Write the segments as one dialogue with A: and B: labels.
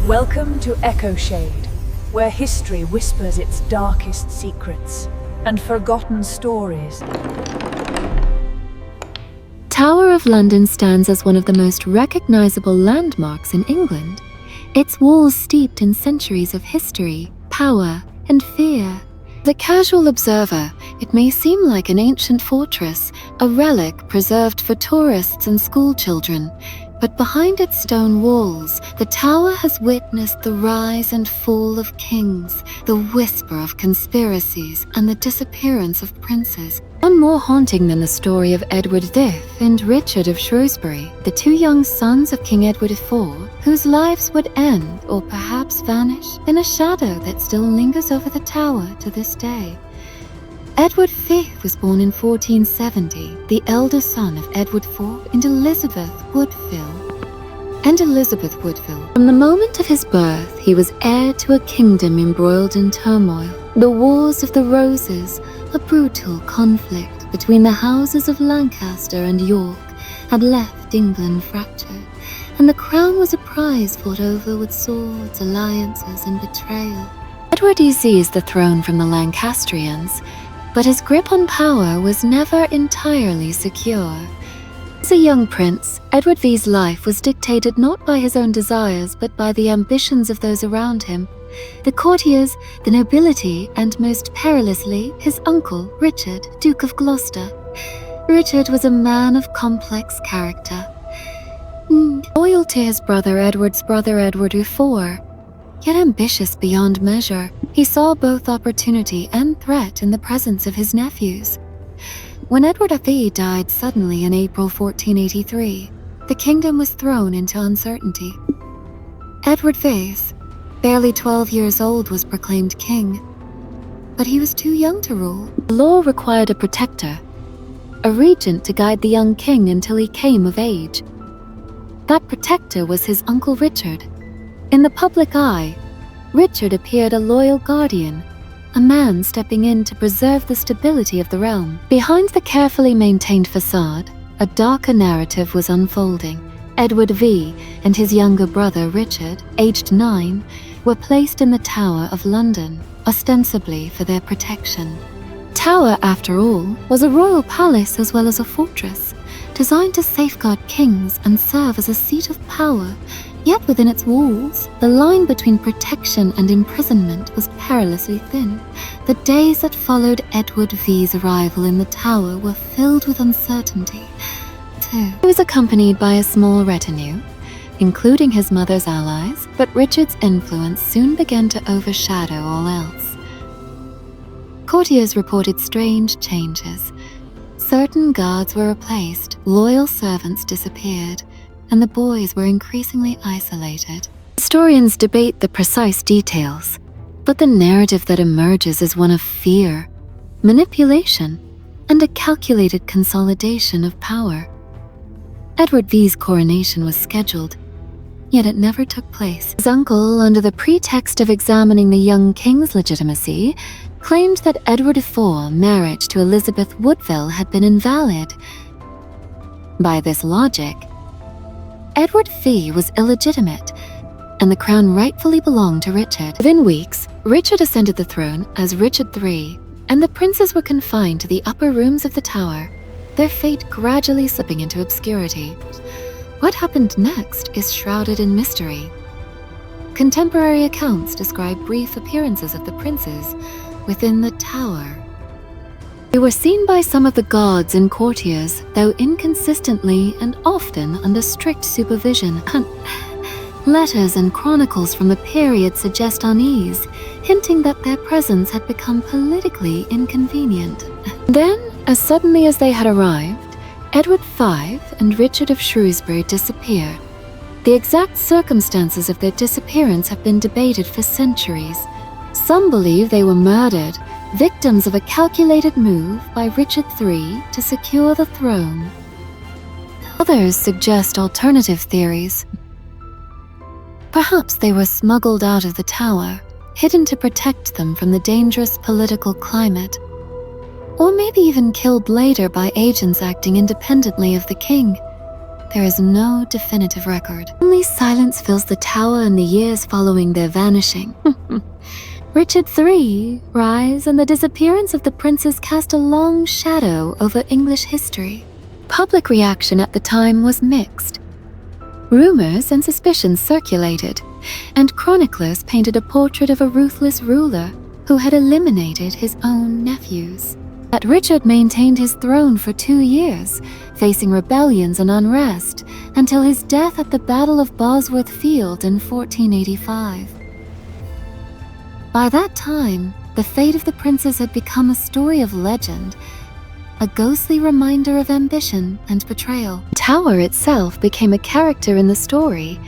A: Welcome to Echo Shade, where history whispers its darkest secrets and forgotten stories.
B: Tower of London stands as one of the most recognizable landmarks in England, its walls steeped in centuries of history, power, and fear. The casual observer, it may seem like an ancient fortress, a relic preserved for tourists and schoolchildren. But behind its stone walls, the tower has witnessed the rise and fall of kings, the whisper of conspiracies, and the disappearance of princes. None more haunting than the story of Edward V and Richard of Shrewsbury, the two young sons of King Edward IV, whose lives would end or perhaps vanish in a shadow that still lingers over the tower to this day. Edward V was born in 1470, the elder son of Edward IV and Elizabeth Woodville. From the moment of his birth, he was heir to a kingdom embroiled in turmoil. The Wars of the Roses, a brutal conflict between the houses of Lancaster and York, had left England fractured, and the crown was a prize fought over with swords, alliances, and betrayal. Edward seized the throne from the Lancastrians, but his grip on power was never entirely secure. As a young prince, Edward V's life was dictated not by his own desires but by the ambitions of those around him. The courtiers, the nobility, and most perilously, his uncle, Richard, Duke of Gloucester. Richard was a man of complex character. Loyal to his brother Edward IV, yet ambitious beyond measure, he saw both opportunity and threat in the presence of his nephews. When Edward V died suddenly in April 1483, the kingdom was thrown into uncertainty. Edward V, barely 12 years old, was proclaimed king, but he was too young to rule. The law required a protector, a regent to guide the young king until he came of age. That protector was his uncle Richard. In the public eye, Richard appeared a loyal guardian, a man stepping in to preserve the stability of the realm. Behind the carefully maintained facade, a darker narrative was unfolding. Edward V and his younger brother Richard, aged 9, were placed in the Tower of London, ostensibly for their protection. Tower, after all, was a royal palace as well as a fortress, designed to safeguard kings and serve as a seat of power. Yet within its walls, the line between protection and imprisonment was perilously thin. The days that followed Edward V's arrival in the tower were filled with uncertainty. He was accompanied by a small retinue, including his mother's allies, but Richard's influence soon began to overshadow all else. Courtiers reported strange changes. Certain guards were replaced, loyal servants disappeared, and the boys were increasingly isolated. Historians debate the precise details, but the narrative that emerges is one of fear, manipulation, and a calculated consolidation of power. Edward V's coronation was scheduled, yet it never took place. His uncle, under the pretext of examining the young king's legitimacy, claimed that Edward IV's marriage to Elizabeth Woodville had been invalid. By this logic, Edward V was illegitimate, and the crown rightfully belonged to Richard. Within weeks, Richard ascended the throne as Richard III, and the princes were confined to the upper rooms of the tower, their fate gradually slipping into obscurity. What happened next is shrouded in mystery. Contemporary accounts describe brief appearances of the princes within the tower. They were seen by some of the gods and courtiers, though inconsistently and often under strict supervision. Letters and chronicles from the period suggest unease, hinting that their presence had become politically inconvenient. Then, as suddenly as they had arrived, Edward V and Richard of Shrewsbury disappeared. The exact circumstances of their disappearance have been debated for centuries. Some believe they were murdered, victims of a calculated move by Richard III to secure the throne. Others suggest alternative theories. Perhaps they were smuggled out of the tower, hidden to protect them from the dangerous political climate, or maybe even killed later by agents acting independently of the king. there is no definitive record. Only silence fills the tower in the years following their vanishing. Richard III's rise and the disappearance of the princes cast a long shadow over English history. Public reaction at the time was mixed. Rumors and suspicions circulated, and chroniclers painted a portrait of a ruthless ruler who had eliminated his own nephews. That Richard maintained his throne for 2 years, facing rebellions and unrest, until his death at the Battle of Bosworth Field in 1485. By that time, the fate of the princes had become a story of legend, a ghostly reminder of ambition and betrayal. The tower itself became a character in the story,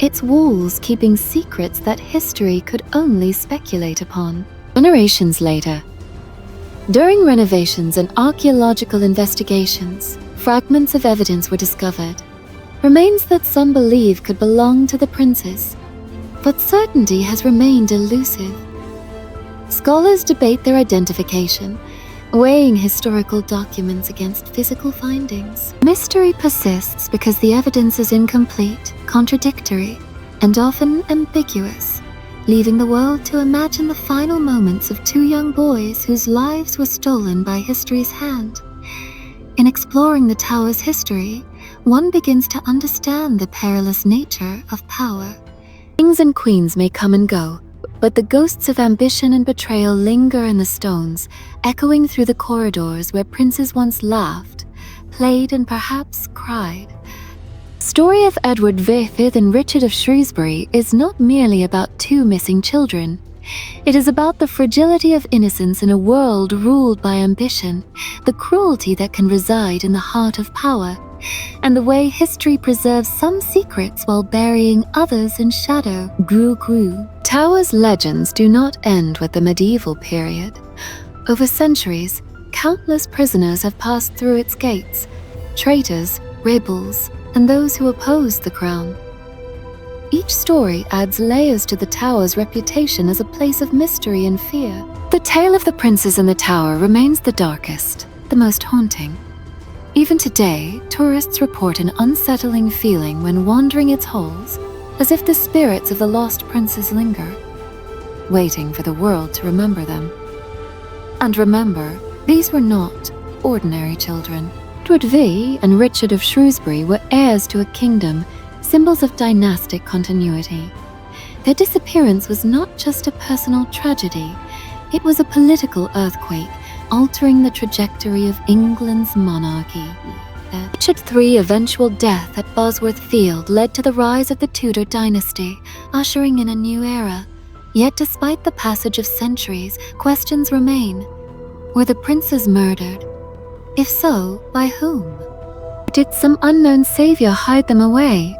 B: its walls keeping secrets that history could only speculate upon. Generations later, during renovations and archaeological investigations, fragments of evidence were discovered, remains that some believe could belong to the princes, but certainty has remained elusive. Scholars debate their identification, weighing historical documents against physical findings. Mystery persists because the evidence is incomplete, contradictory, and often ambiguous, leaving the world to imagine the final moments of 2 young boys whose lives were stolen by history's hand. In exploring the tower's history, one begins to understand the perilous nature of power. Kings and queens may come and go, but the ghosts of ambition and betrayal linger in the stones, echoing through the corridors where princes once laughed, played, and perhaps cried. The story of Edward V and Richard of Shrewsbury is not merely about 2 missing children. It is about the fragility of innocence in a world ruled by ambition, the cruelty that can reside in the heart of power, and the way history preserves some secrets while burying others in shadow. Gru. Tower's legends do not end with the medieval period. Over centuries, countless prisoners have passed through its gates, traitors, rebels, and those who opposed the crown. Each story adds layers to the tower's reputation as a place of mystery and fear. The tale of the princes in the tower remains the darkest, the most haunting. Even today, tourists report an unsettling feeling when wandering its halls, as if the spirits of the lost princes linger, waiting for the world to remember them. And remember, these were not ordinary children. Edward V and Richard of Shrewsbury were heirs to a kingdom, symbols of dynastic continuity. Their disappearance was not just a personal tragedy, it was a political earthquake, altering the trajectory of England's monarchy. Richard III's eventual death at Bosworth Field led to the rise of the Tudor dynasty, ushering in a new era. Yet despite the passage of centuries, questions remain. Were the princes murdered? If so, by whom? Did some unknown savior hide them away,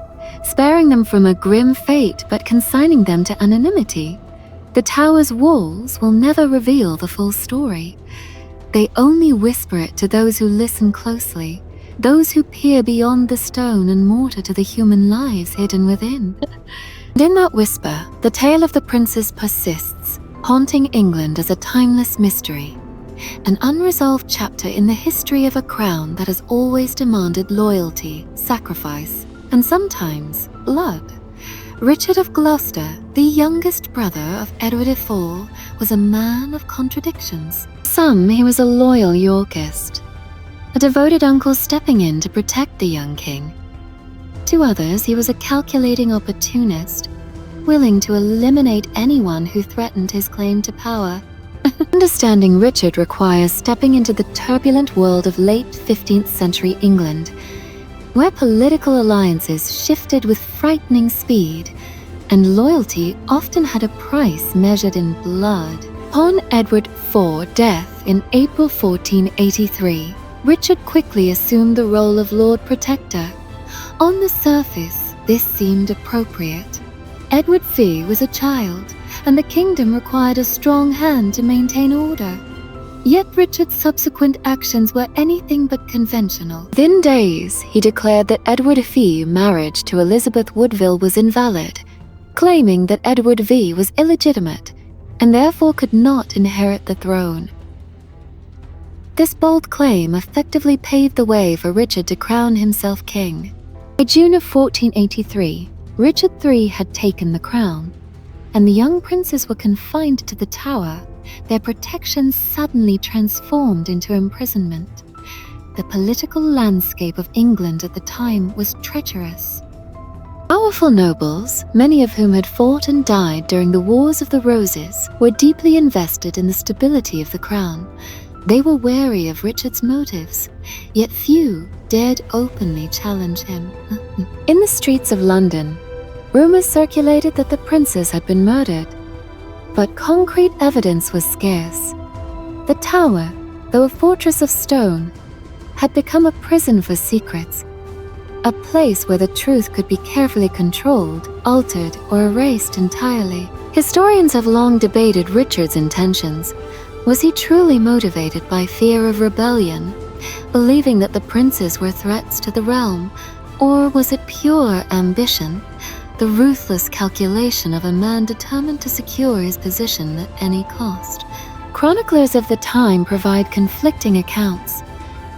B: sparing them from a grim fate but consigning them to anonymity? The tower's walls will never reveal the full story. They only whisper it to those who listen closely, those who peer beyond the stone and mortar to the human lives hidden within. And in that whisper, the tale of the princes persists, haunting England as a timeless mystery, an unresolved chapter in the history of a crown that has always demanded loyalty, sacrifice, and sometimes blood. Richard of Gloucester, the youngest brother of Edward IV, was a man of contradictions. Some, he was a loyal Yorkist, a devoted uncle stepping in to protect the young king. To others, he was a calculating opportunist, willing to eliminate anyone who threatened his claim to power. Understanding Richard requires stepping into the turbulent world of late 15th century England, where political alliances shifted with frightening speed, and loyalty often had a price measured in blood. Upon Edward IV's death in April 1483, Richard quickly assumed the role of Lord Protector. On the surface, this seemed appropriate. Edward V was a child, and the kingdom required a strong hand to maintain order. Yet Richard's subsequent actions were anything but conventional. Within days, he declared that Edward V's marriage to Elizabeth Woodville was invalid, claiming that Edward V was illegitimate and therefore could not inherit the throne. This bold claim effectively paved the way for Richard to crown himself king. By June of 1483, Richard III had taken the crown, and the young princes were confined to the Tower, their protection suddenly transformed into imprisonment. The political landscape of England at the time was treacherous. Powerful nobles, many of whom had fought and died during the Wars of the Roses, were deeply invested in the stability of the crown. They were wary of Richard's motives, yet few dared openly challenge him. In the streets of London, rumors circulated that the princes had been murdered, but concrete evidence was scarce. The Tower, though a fortress of stone, had become a prison for secrets, a place where the truth could be carefully controlled, altered, or erased entirely. Historians have long debated Richard's intentions. Was he truly motivated by fear of rebellion, believing that the princes were threats to the realm, or was it pure ambition, the ruthless calculation of a man determined to secure his position at any cost? Chroniclers of the time provide conflicting accounts.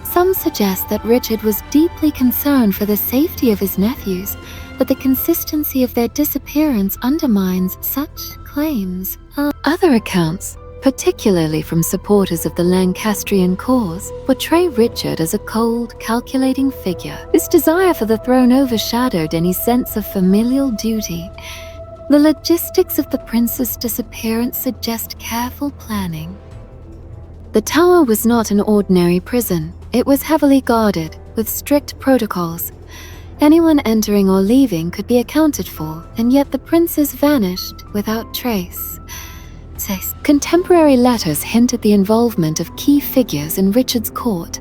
B: Some suggest that Richard was deeply concerned for the safety of his nephews, but the consistency of their disappearance undermines such claims. Other accounts, particularly from supporters of the Lancastrian cause, portray Richard as a cold, calculating figure. His desire for the throne overshadowed any sense of familial duty. The logistics of the prince's disappearance suggest careful planning. The Tower was not an ordinary prison. It was heavily guarded, with strict protocols. Anyone entering or leaving could be accounted for, and yet the princes vanished without trace. Contemporary letters hint at the involvement of key figures in Richard's court,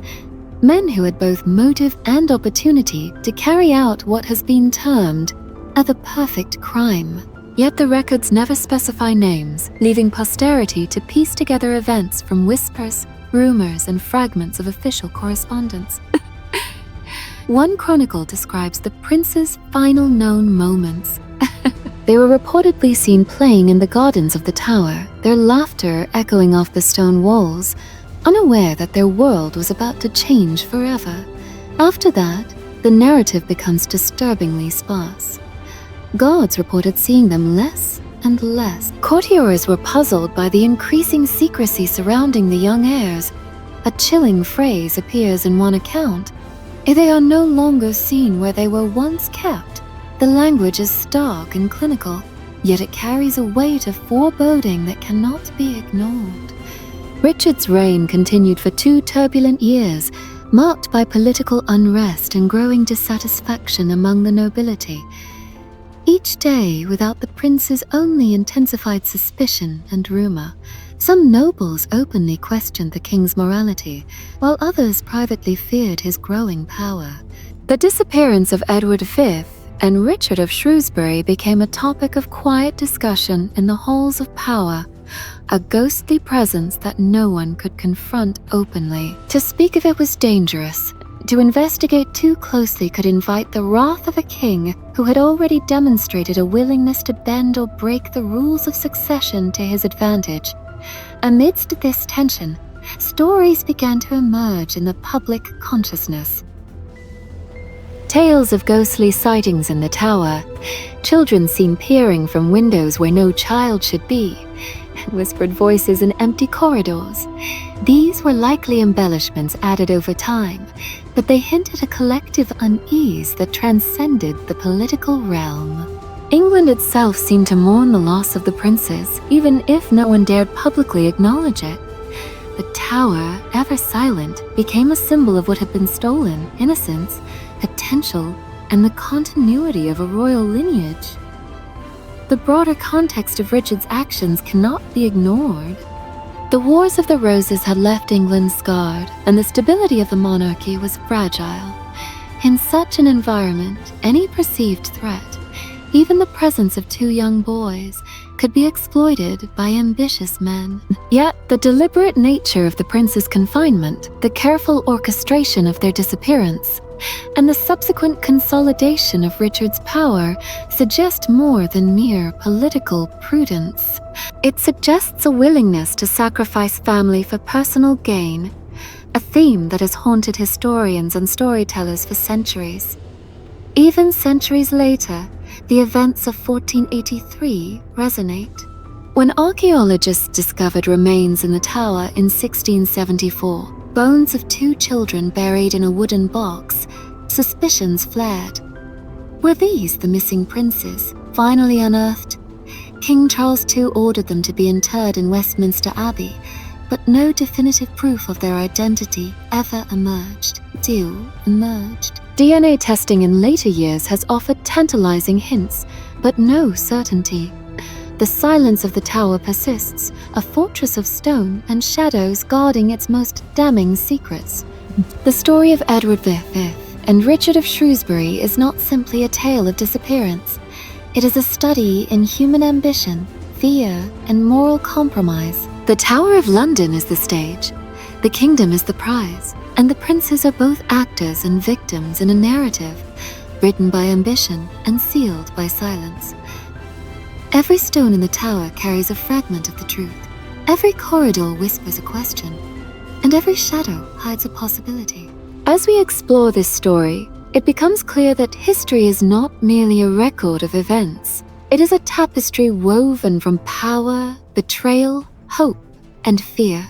B: men who had both motive and opportunity to carry out what has been termed the perfect crime. Yet the records never specify names, leaving posterity to piece together events from whispers, rumors, and fragments of official correspondence. One chronicle describes the prince's final known moments. They were reportedly seen playing in the gardens of the Tower, their laughter echoing off the stone walls, unaware that their world was about to change forever. After that, the narrative becomes disturbingly sparse. Guards reported seeing them less and less. Courtiers were puzzled by the increasing secrecy surrounding the young heirs. A chilling phrase appears in one account: "They are no longer seen where they were once kept." The language is stark and clinical, yet it carries a weight of foreboding that cannot be ignored. Richard's reign continued for 2 turbulent years, marked by political unrest and growing dissatisfaction among the nobility. Each day without the princes only intensified suspicion and rumor. Some nobles openly questioned the king's morality, while others privately feared his growing power. The disappearance of Edward V and Richard of Shrewsbury became a topic of quiet discussion in the halls of power, a ghostly presence that no one could confront openly. To speak of it was dangerous. To investigate too closely could invite the wrath of a king who had already demonstrated a willingness to bend or break the rules of succession to his advantage. Amidst this tension, stories began to emerge in the public consciousness. Tales of ghostly sightings in the Tower, children seen peering from windows where no child should be, and whispered voices in empty corridors. These were likely embellishments added over time, but they hint at a collective unease that transcended the political realm. England itself seemed to mourn the loss of the princes, even if no one dared publicly acknowledge it. The Tower, ever silent, became a symbol of what had been stolen: innocence, potential, and the continuity of a royal lineage. The broader context of Richard's actions cannot be ignored. The Wars of the Roses had left England scarred, and the stability of the monarchy was fragile. In such an environment, any perceived threat, even the presence of 2 young boys, could be exploited by ambitious men. Yet, the deliberate nature of the prince's confinement, the careful orchestration of their disappearance, and the subsequent consolidation of Richard's power suggest more than mere political prudence. It suggests a willingness to sacrifice family for personal gain, a theme that has haunted historians and storytellers for centuries. Even centuries later, the events of 1483 resonate. When archaeologists discovered remains in the tower in 1674, bones of 2 children buried in a wooden box, suspicions flared. Were these the missing princes, finally unearthed? King Charles II ordered them to be interred in Westminster Abbey, but no definitive proof of their identity ever emerged. DNA testing in later years has offered tantalizing hints, but no certainty. The silence of the tower persists, a fortress of stone and shadows guarding its most damning secrets. The story of Edward V and Richard of Shrewsbury is not simply a tale of disappearance. It is a study in human ambition, fear, and moral compromise. The Tower of London is the stage, the kingdom is the prize, and the princes are both actors and victims in a narrative, written by ambition and sealed by silence. Every stone in the tower carries a fragment of the truth. Every corridor whispers a question, and every shadow hides a possibility. As we explore this story, it becomes clear that history is not merely a record of events. It is a tapestry woven from power, betrayal, hope, and fear.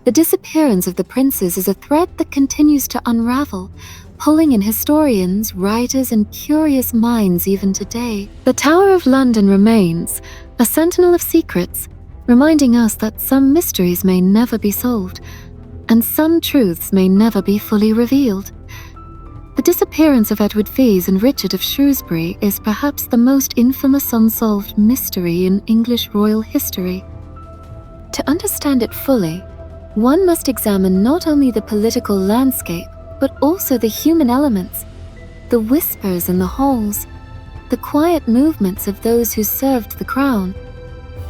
B: The disappearance of the princes is a thread that continues to unravel, pulling in historians, writers, and curious minds even today. The Tower of London remains a sentinel of secrets, reminding us that some mysteries may never be solved, and some truths may never be fully revealed. The disappearance of Edward V and Richard of Shrewsbury is perhaps the most infamous unsolved mystery in English royal history. To understand it fully, one must examine not only the political landscape, but also the human elements, the whispers in the halls, the quiet movements of those who served the crown,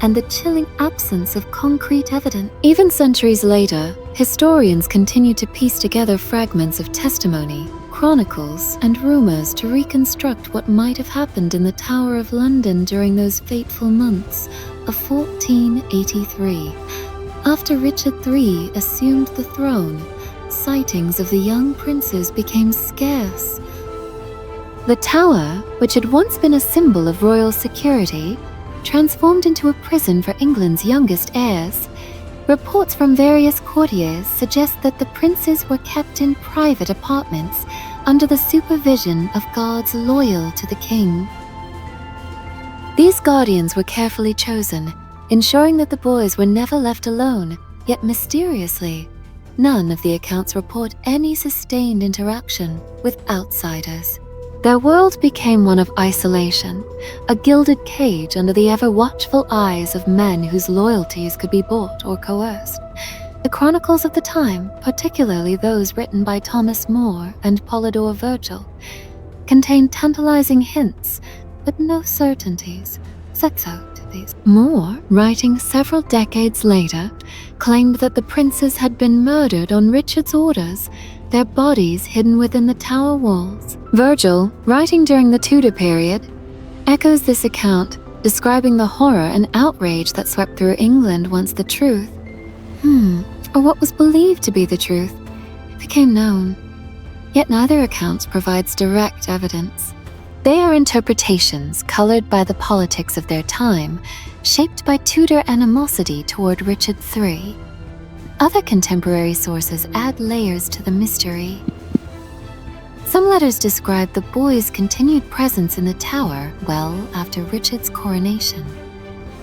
B: and the chilling absence of concrete evidence. Even centuries later, historians continue to piece together fragments of testimony, chronicles, and rumors to reconstruct what might have happened in the Tower of London during those fateful months of 1483. After Richard III assumed the throne, sightings of the young princes became scarce. The tower, which had once been a symbol of royal security, transformed into a prison for England's youngest heirs. Reports from various courtiers suggest that the princes were kept in private apartments under the supervision of guards loyal to the king. These guardians were carefully chosen, ensuring that the boys were never left alone, yet mysteriously, none of the accounts report any sustained interaction with outsiders. Their world became one of isolation, a gilded cage under the ever-watchful eyes of men whose loyalties could be bought or coerced. The chronicles of the time, particularly those written by Thomas More and Polydore Virgil, contain tantalizing hints, but no certainties. More, writing several decades later, claimed that the princes had been murdered on Richard's orders, their bodies hidden within the tower walls. Virgil, writing during the Tudor period, echoes this account, describing the horror and outrage that swept through England once the truth, or what was believed to be the truth, became known. Yet neither account provides direct evidence. They are interpretations colored by the politics of their time, shaped by Tudor animosity toward Richard III. Other contemporary sources add layers to the mystery. Some letters describe the boys' continued presence in the tower well after Richard's coronation.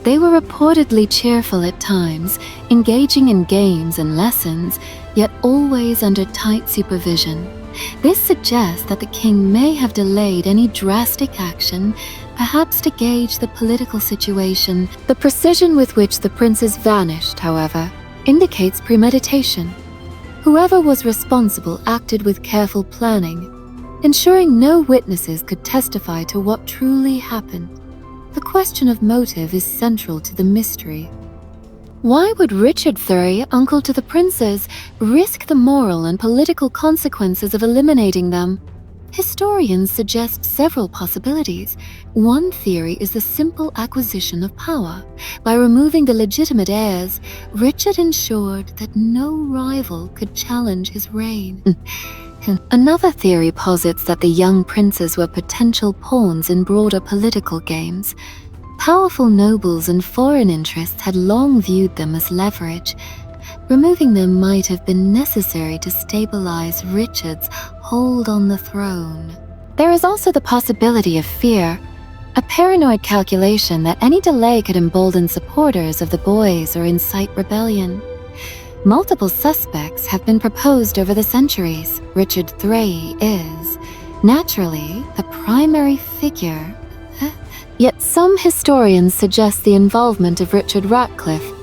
B: They were reportedly cheerful at times, engaging in games and lessons, yet always under tight supervision. This suggests that the king may have delayed any drastic action, perhaps to gauge the political situation. The precision with which the princes vanished, however, indicates premeditation. Whoever was responsible acted with careful planning, ensuring no witnesses could testify to what truly happened. The question of motive is central to the mystery. Why would Richard III, uncle to the princes, risk the moral and political consequences of eliminating them? Historians suggest several possibilities. One theory is the simple acquisition of power. By removing the legitimate heirs, Richard ensured that no rival could challenge his reign. Another theory posits that the young princes were potential pawns in broader political games. Powerful nobles and foreign interests had long viewed them as leverage. Removing them might have been necessary to stabilize Richard's hold on the throne. There is also the possibility of fear, a paranoid calculation that any delay could embolden supporters of the boys or incite rebellion. Multiple suspects have been proposed over the centuries. Richard III is, naturally, the primary figure. Yet some historians suggest the involvement of Richard Ratcliffe,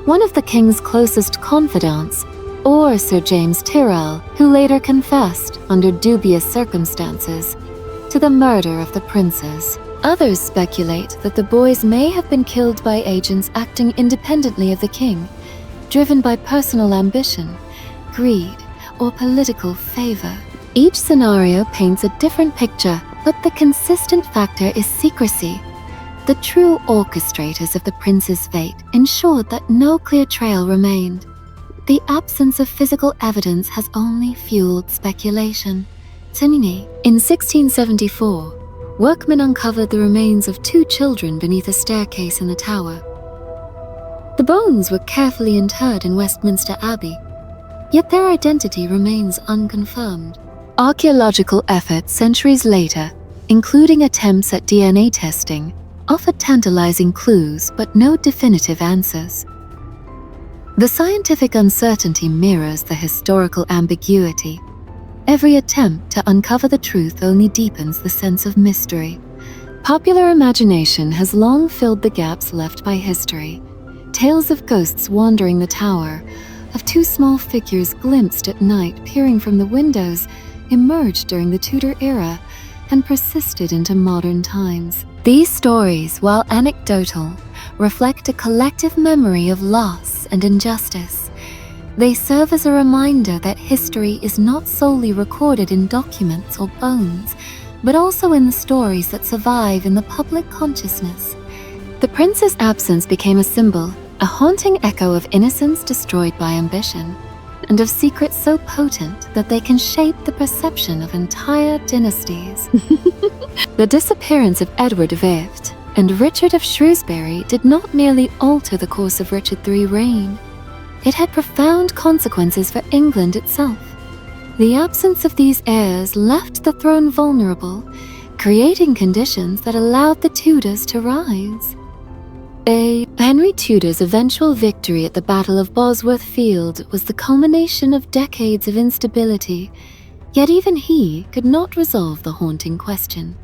B: one of the king's closest confidants, or Sir James Tyrrell, who later confessed, under dubious circumstances, to the murder of the princes. Others speculate that the boys may have been killed by agents acting independently of the king, driven by personal ambition, greed, or political favor. Each scenario paints a different picture, but the consistent factor is secrecy. The true orchestrators of the prince's fate ensured that no clear trail remained. The absence of physical evidence has only fueled speculation. In 1674, workmen uncovered the remains of 2 children beneath a staircase in the tower. The bones were carefully interred in Westminster Abbey, yet their identity remains unconfirmed. Archaeological efforts centuries later, including attempts at DNA testing, offered tantalizing clues but no definitive answers. The scientific uncertainty mirrors the historical ambiguity. Every attempt to uncover the truth only deepens the sense of mystery. Popular imagination has long filled the gaps left by history. Tales of ghosts wandering the tower, of 2 small figures glimpsed at night peering from the windows, emerged during the Tudor era and persisted into modern times. These stories, while anecdotal, reflect a collective memory of loss and injustice. They serve as a reminder that history is not solely recorded in documents or bones, but also in the stories that survive in the public consciousness. The prince's absence became a symbol, a haunting echo of innocence destroyed by ambition, and of secrets so potent that they can shape the perception of entire dynasties. The disappearance of Edward Vift and Richard of Shrewsbury did not merely alter the course of Richard III's reign. It had profound consequences for England itself. The absence of these heirs left the throne vulnerable, creating conditions that allowed the Tudors to rise. Henry Tudor's eventual victory at the Battle of Bosworth Field was the culmination of decades of instability, yet even he could not resolve the haunting question: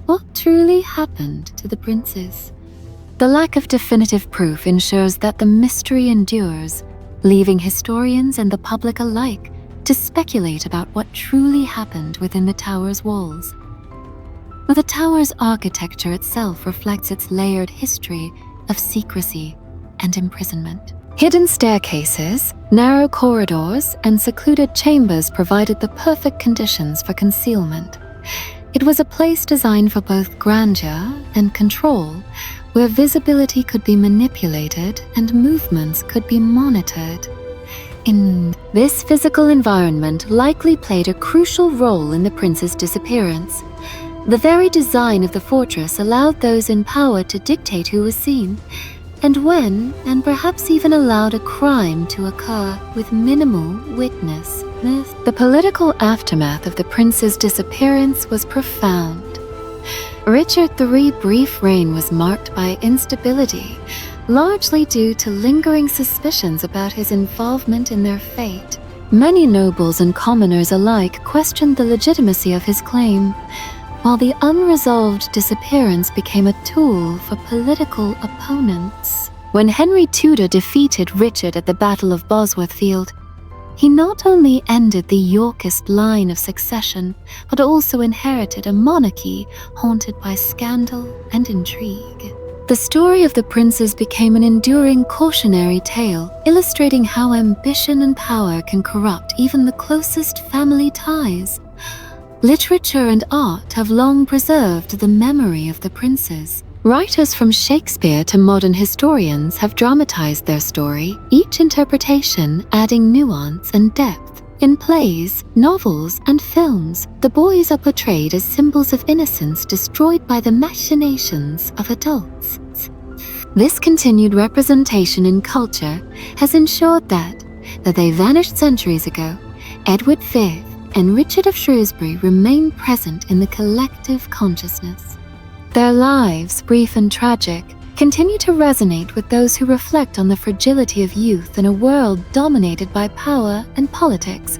B: what truly happened to the princes? The lack of definitive proof ensures that the mystery endures, leaving historians and the public alike to speculate about what truly happened within the tower's walls. But the tower's architecture itself reflects its layered history of secrecy and imprisonment. Hidden staircases, narrow corridors, and secluded chambers provided the perfect conditions for concealment. It was a place designed for both grandeur and control, where visibility could be manipulated and movements could be monitored. This physical environment likely played a crucial role in the prince's disappearance. The very design of the fortress allowed those in power to dictate who was seen, and when, and perhaps even allowed a crime to occur with minimal witness. The political aftermath of the prince's disappearance was profound. Richard III's brief reign was marked by instability, largely due to lingering suspicions about his involvement in their fate. Many nobles and commoners alike questioned the legitimacy of his claim, while the unresolved disappearance became a tool for political opponents. When Henry Tudor defeated Richard at the Battle of Bosworth Field, he not only ended the Yorkist line of succession, but also inherited a monarchy haunted by scandal and intrigue. The story of the princes became an enduring cautionary tale, illustrating how ambition and power can corrupt even the closest family ties. Literature and art have long preserved the memory of the princes. Writers from Shakespeare to modern historians have dramatized their story, each interpretation adding nuance and depth. In plays, novels, and films, the boys are portrayed as symbols of innocence destroyed by the machinations of adults. This continued representation in culture has ensured that, though they vanished centuries ago, Edward V and Richard of Shrewsbury remain present in the collective consciousness. Their lives, brief and tragic, continue to resonate with those who reflect on the fragility of youth in a world dominated by power and politics.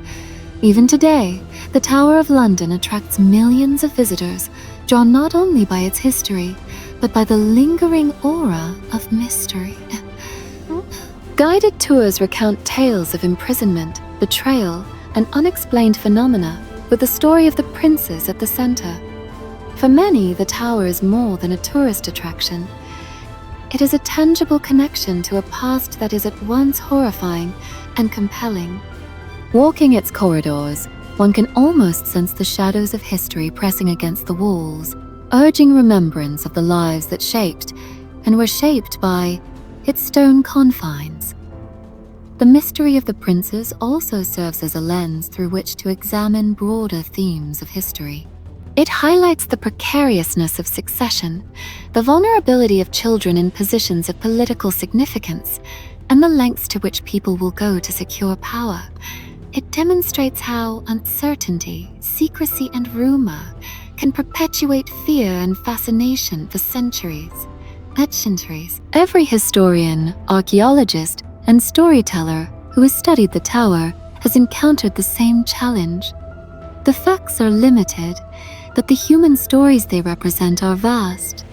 B: Even today, the Tower of London attracts millions of visitors, drawn not only by its history, but by the lingering aura of mystery. Guided tours recount tales of imprisonment, betrayal, and unexplained phenomena, with the story of the princes at the center. For many, the tower is more than a tourist attraction. It is a tangible connection to a past that is at once horrifying and compelling. Walking its corridors, one can almost sense the shadows of history pressing against the walls, urging remembrance of the lives that shaped and were shaped by its stone confines. The mystery of the princes also serves as a lens through which to examine broader themes of history. It highlights the precariousness of succession, the vulnerability of children in positions of political significance, and the lengths to which people will go to secure power. It demonstrates how uncertainty, secrecy, and rumor can perpetuate fear and fascination for centuries. Every historian, archaeologist, and storyteller who has studied the tower has encountered the same challenge. The facts are limited, but the human stories they represent are vast,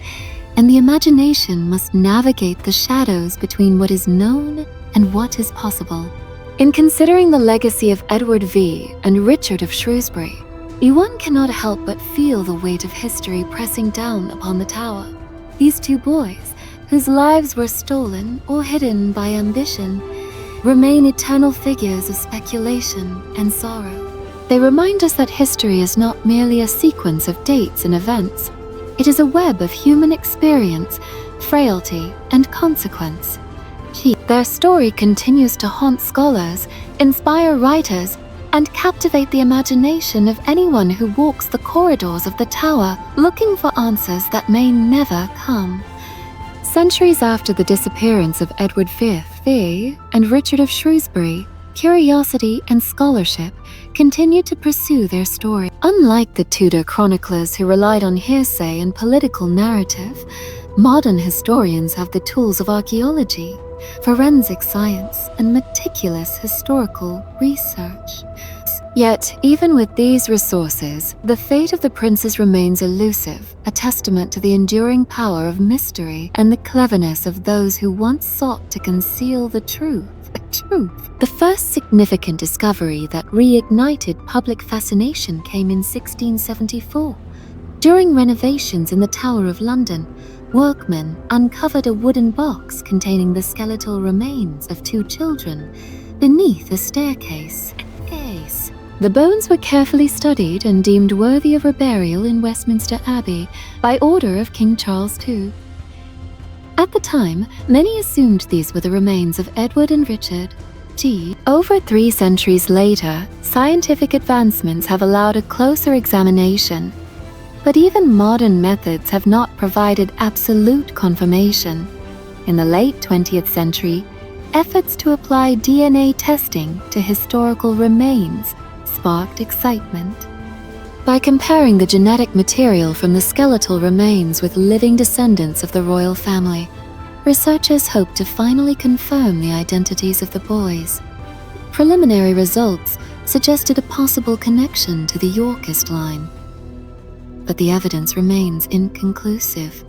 B: and the imagination must navigate the shadows between what is known and what is possible. In considering the legacy of Edward V and Richard of Shrewsbury, one cannot help but feel the weight of history pressing down upon the tower. These two boys, whose lives were stolen or hidden by ambition, remain eternal figures of speculation and sorrow. They remind us that history is not merely a sequence of dates and events. It is a web of human experience, frailty, and consequence. Their story continues to haunt scholars, inspire writers, and captivate the imagination of anyone who walks the corridors of the tower looking for answers that may never come. Centuries after the disappearance of Edward V and Richard of Shrewsbury, curiosity and scholarship continued to pursue their story. Unlike the Tudor chroniclers who relied on hearsay and political narrative, modern historians have the tools of archaeology, forensic science, and meticulous historical research. Yet, even with these resources, the fate of the princes remains elusive, a testament to the enduring power of mystery and the cleverness of those who once sought to conceal the truth. The first significant discovery that reignited public fascination came in 1674. During renovations in the Tower of London, workmen uncovered a wooden box containing the skeletal remains of two children beneath a staircase. The bones were carefully studied and deemed worthy of a burial in Westminster Abbey by order of King Charles II. At the time, many assumed these were the remains of Edward and Richard. Over 3 centuries later, scientific advancements have allowed a closer examination. But even modern methods have not provided absolute confirmation. In the late 20th century, efforts to apply DNA testing to historical remains sparked excitement. By comparing the genetic material from the skeletal remains with living descendants of the royal family, researchers hope to finally confirm the identities of the boys. Preliminary results suggested a possible connection to the Yorkist line, but the evidence remains inconclusive.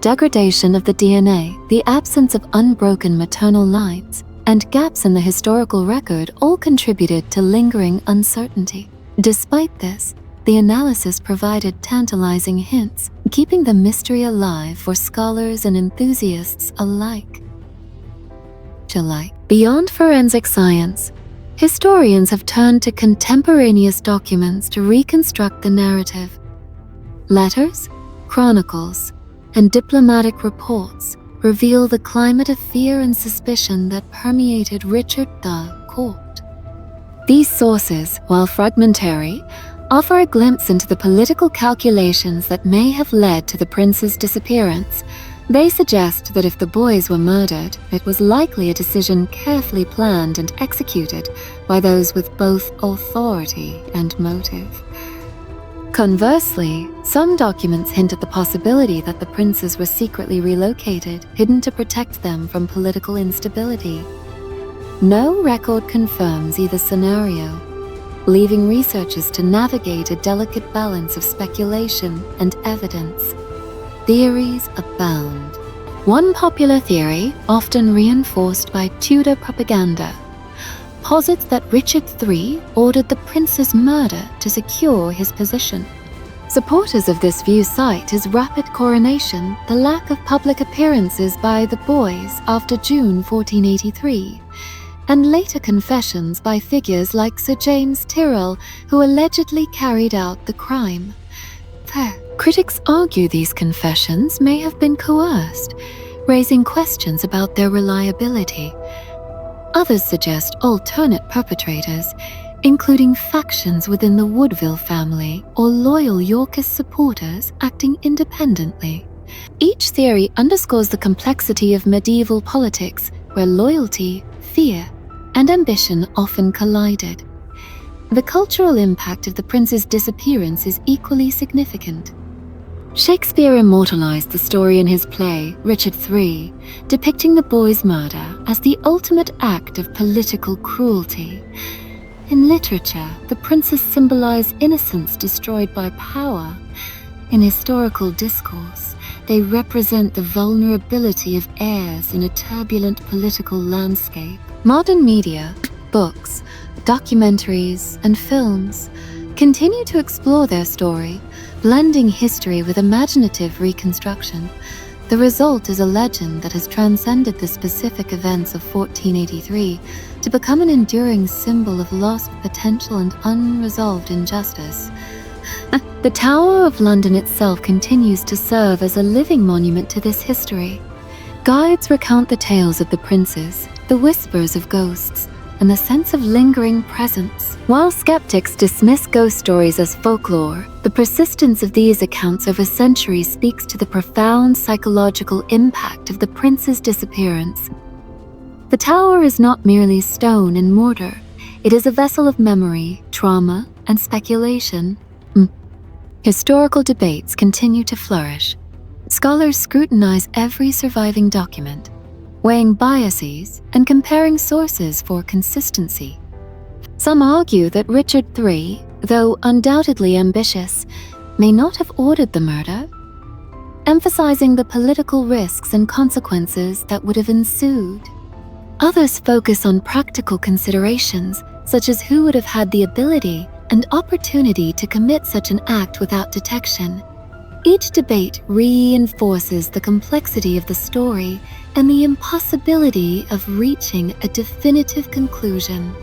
B: Degradation of the DNA, the absence of unbroken maternal lines, and gaps in the historical record all contributed to lingering uncertainty. Despite this, the analysis provided tantalizing hints, keeping the mystery alive for scholars and enthusiasts alike. Beyond forensic science, historians have turned to contemporaneous documents to reconstruct the narrative. Letters, chronicles, and diplomatic reports reveal the climate of fear and suspicion that permeated Richard III's court. These sources, while fragmentary, offer a glimpse into the political calculations that may have led to the prince's disappearance. They suggest that if the boys were murdered, it was likely a decision carefully planned and executed by those with both authority and motive. Conversely, some documents hint at the possibility that the princes were secretly relocated, hidden to protect them from political instability. No record confirms either scenario, leaving researchers to navigate a delicate balance of speculation and evidence. Theories abound. One popular theory, often reinforced by Tudor propaganda, posits that Richard III ordered the prince's murder to secure his position. Supporters of this view cite his rapid coronation, the lack of public appearances by the boys after June 1483, and later confessions by figures like Sir James Tyrrell, who allegedly carried out the crime. Critics argue these confessions may have been coerced, raising questions about their reliability. Others suggest alternate perpetrators, including factions within the Woodville family or loyal Yorkist supporters acting independently. Each theory underscores the complexity of medieval politics, where loyalty, fear, and ambition often collided. The cultural impact of the prince's disappearance is equally significant. Shakespeare immortalized the story in his play, Richard III, depicting the boy's murder as the ultimate act of political cruelty. In literature, the princes symbolize innocence destroyed by power. In historical discourse, they represent the vulnerability of heirs in a turbulent political landscape. Modern media, books, documentaries, and films continue to explore their story, blending history with imaginative reconstruction. The result is a legend that has transcended the specific events of 1483 to become an enduring symbol of lost potential and unresolved injustice. The Tower of London itself continues to serve as a living monument to this history. Guides recount the tales of the princes, the whispers of ghosts, and the sense of lingering presence. While skeptics dismiss ghost stories as folklore, the persistence of these accounts over centuries speaks to the profound psychological impact of the prince's disappearance. The tower is not merely stone and mortar. It is a vessel of memory, trauma, and speculation. Historical debates continue to flourish. Scholars scrutinize every surviving document, weighing biases and comparing sources for consistency. Some argue that Richard III, though undoubtedly ambitious, may not have ordered the murder, emphasizing the political risks and consequences that would have ensued. Others focus on practical considerations, such as who would have had the ability and opportunity to commit such an act without detection. Each debate reinforces the complexity of the story and the impossibility of reaching a definitive conclusion.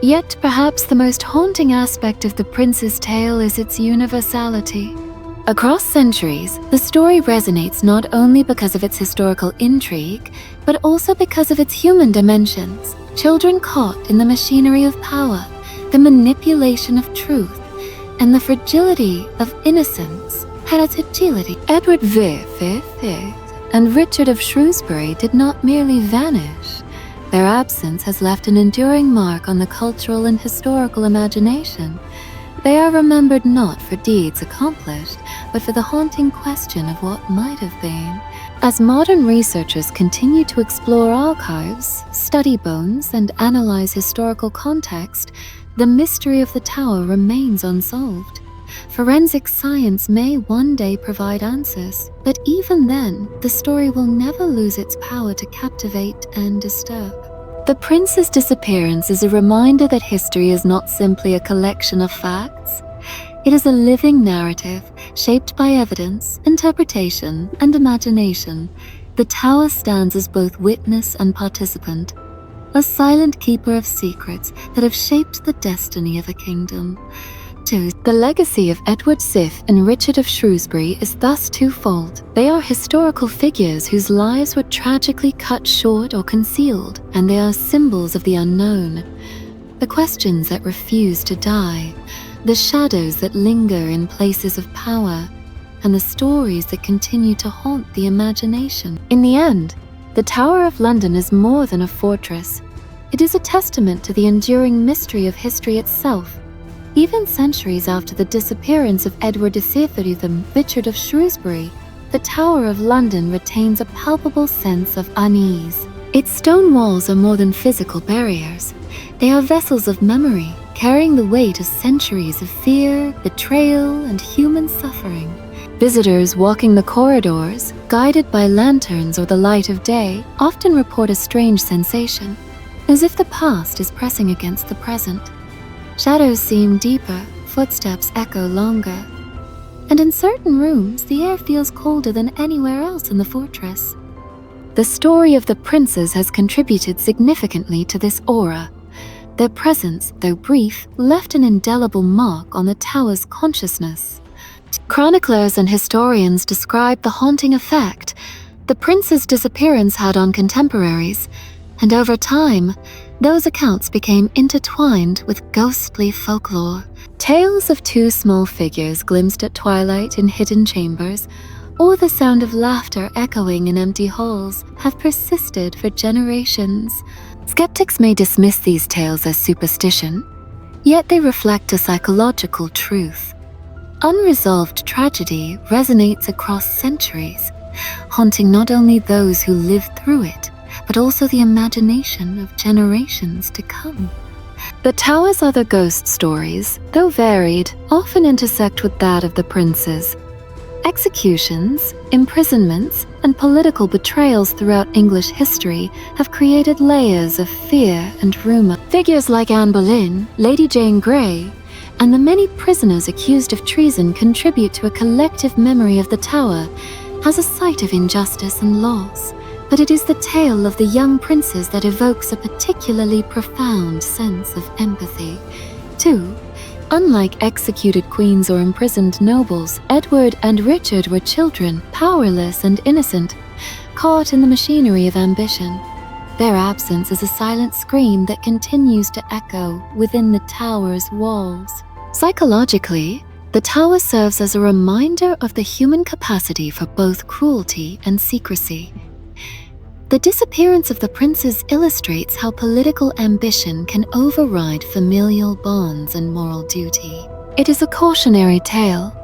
B: Yet perhaps the most haunting aspect of the prince's tale is its universality. Across centuries, the story resonates not only because of its historical intrigue, but also because of its human dimensions. Children caught in the machinery of power, the manipulation of truth, and the fragility of innocence had its agility. Edward V and Richard of Shrewsbury did not merely vanish. Their absence has left an enduring mark on the cultural and historical imagination. They are remembered not for deeds accomplished, but for the haunting question of what might have been. As modern researchers continue to explore archives, study bones, and analyze historical context, the mystery of the tower remains unsolved. Forensic science may one day provide answers, but even then, the story will never lose its power to captivate and disturb. The prince's disappearance is a reminder that history is not simply a collection of facts. It is a living narrative, shaped by evidence, interpretation, and imagination. The tower stands as both witness and participant, a silent keeper of secrets that have shaped the destiny of a kingdom. The legacy of Edward VI and Richard of Shrewsbury is thus twofold. They are historical figures whose lives were tragically cut short or concealed, and they are symbols of the unknown. The questions that refuse to die, the shadows that linger in places of power, and the stories that continue to haunt the imagination. In the end, the Tower of London is more than a fortress. It is a testament to the enduring mystery of history itself. Even centuries after the disappearance of Edward III, Richard of Shrewsbury, the Tower of London retains a palpable sense of unease. Its stone walls are more than physical barriers. They are vessels of memory, carrying the weight of centuries of fear, betrayal, and human suffering. Visitors walking the corridors, guided by lanterns or the light of day, often report a strange sensation, as if the past is pressing against the present. Shadows seem deeper, footsteps echo longer, and in certain rooms, the air feels colder than anywhere else in the fortress. The story of the princes has contributed significantly to this aura. Their presence, though brief, left an indelible mark on the tower's consciousness. Chroniclers and historians describe the haunting effect the prince's disappearance had on contemporaries, and over time, those accounts became intertwined with ghostly folklore. Tales of two small figures glimpsed at twilight in hidden chambers, or the sound of laughter echoing in empty halls, have persisted for generations. Skeptics may dismiss these tales as superstition, yet they reflect a psychological truth. Unresolved tragedy resonates across centuries, haunting not only those who lived through it, but also the imagination of generations to come. The tower's other ghost stories, though varied, often intersect with that of the princes. Executions, imprisonments, and political betrayals throughout English history have created layers of fear and rumor. Figures like Anne Boleyn, Lady Jane Grey, and the many prisoners accused of treason contribute to a collective memory of the tower as a site of injustice and loss. But it is the tale of the young princes that evokes a particularly profound sense of empathy. Too, unlike executed queens or imprisoned nobles, Edward and Richard were children, powerless and innocent, caught in the machinery of ambition. Their absence is a silent scream that continues to echo within the tower's walls. Psychologically, the tower serves as a reminder of the human capacity for both cruelty and secrecy. The disappearance of the princes illustrates how political ambition can override familial bonds and moral duty. It is a cautionary tale,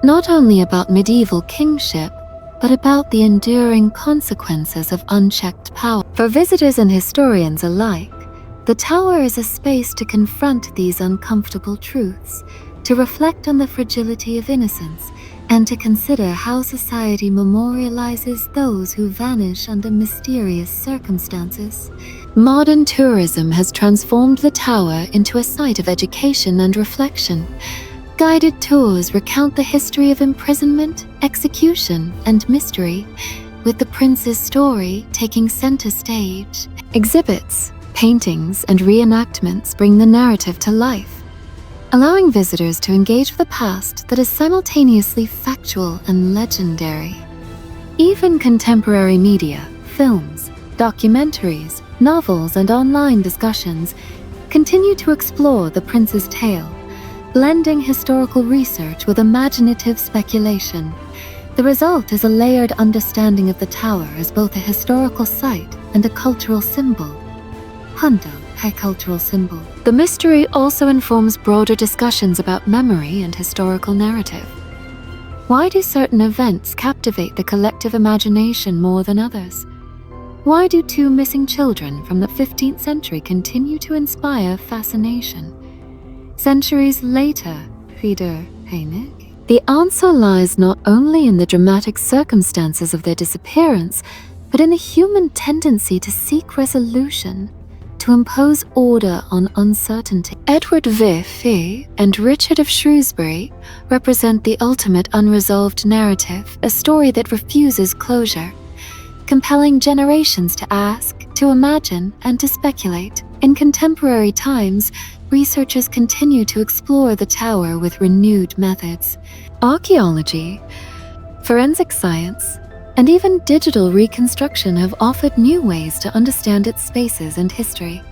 B: not only about medieval kingship, but about the enduring consequences of unchecked power. For visitors and historians alike, the tower is a space to confront these uncomfortable truths, to reflect on the fragility of innocence, and to consider how society memorializes those who vanish under mysterious circumstances. Modern tourism has transformed the tower into a site of education and reflection. Guided tours recount the history of imprisonment, execution, and mystery, with the prince's story taking center stage. Exhibits, paintings, and reenactments bring the narrative to life, allowing visitors to engage with a past that is simultaneously factual and legendary. Even contemporary media, films, documentaries, novels, and online discussions continue to explore the prince's tale, blending historical research with imaginative speculation. The result is a layered understanding of the tower as both a historical site and a cultural symbol. Hundo, a cultural symbol. The mystery also informs broader discussions about memory and historical narrative. Why do certain events captivate the collective imagination more than others? Why do two missing children from the 15th century continue to inspire fascination? Centuries later, Frieder Heinig, the answer lies not only in the dramatic circumstances of their disappearance, but in the human tendency to seek resolution, to impose order on uncertainty. Edward VI and Richard of Shrewsbury represent the ultimate unresolved narrative, a story that refuses closure, compelling generations to ask, to imagine, and to speculate. In contemporary times, researchers continue to explore the tower with renewed methods. Archaeology, forensic science, and even digital reconstruction have offered new ways to understand its spaces and history.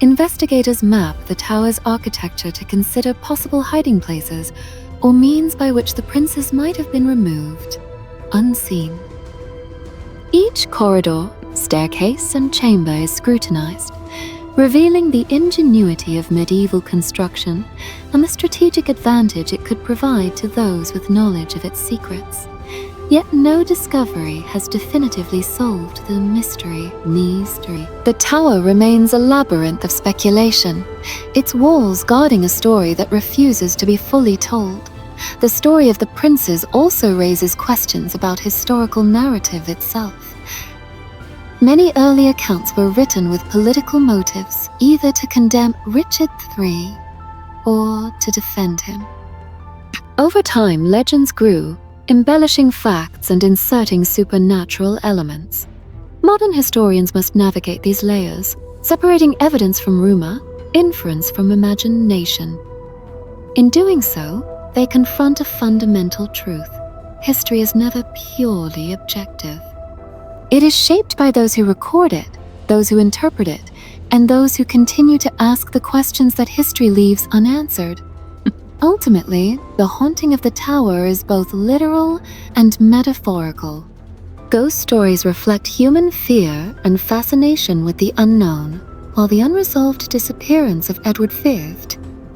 B: investigators map the tower's architecture to consider possible hiding places or means by which the princes might have been removed, unseen. Each corridor, staircase, and chamber is scrutinized, revealing the ingenuity of medieval construction and the strategic advantage it could provide to those with knowledge of its secrets. Yet no discovery has definitively solved the mystery. The tower remains a labyrinth of speculation, its walls guarding a story that refuses to be fully told. The story of the princes also raises questions about historical narrative itself. Many early accounts were written with political motives, either to condemn Richard III or to defend him. Over time, legends grew, embellishing facts and inserting supernatural elements. Modern historians must navigate these layers, separating evidence from rumor, inference from imagination. In doing so, they confront a fundamental truth. History is never purely objective. It is shaped by those who record it, those who interpret it, and those who continue to ask the questions that history leaves unanswered. Ultimately, the haunting of the tower is both literal and metaphorical. Ghost stories reflect human fear and fascination with the unknown, while the unresolved disappearance of Edward V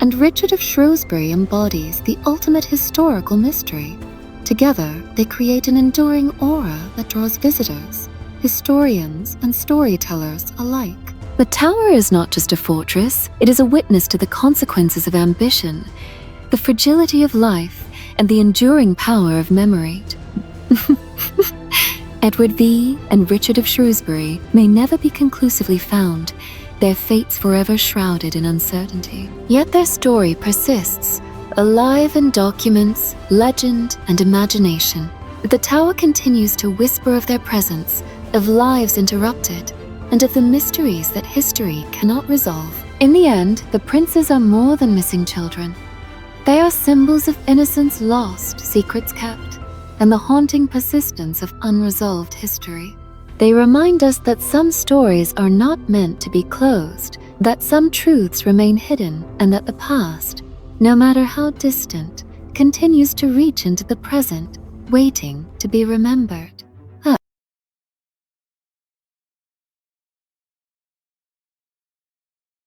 B: and Richard of Shrewsbury embodies the ultimate historical mystery. Together, they create an enduring aura that draws visitors, historians, and storytellers alike. The tower is not just a fortress, it is a witness to the consequences of ambition, the fragility of life, and the enduring power of memory. Edward V and Richard of Shrewsbury may never be conclusively found, their fates forever shrouded in uncertainty. Yet their story persists, alive in documents, legend, and imagination. The tower continues to whisper of their presence, of lives interrupted, and of the mysteries that history cannot resolve. In the end, the princes are more than missing children. They are symbols of innocence lost, secrets kept, and the haunting persistence of unresolved history. They remind us that some stories are not meant to be closed, that some truths remain hidden, and that the past, no matter how distant, continues to reach into the present, waiting to be remembered.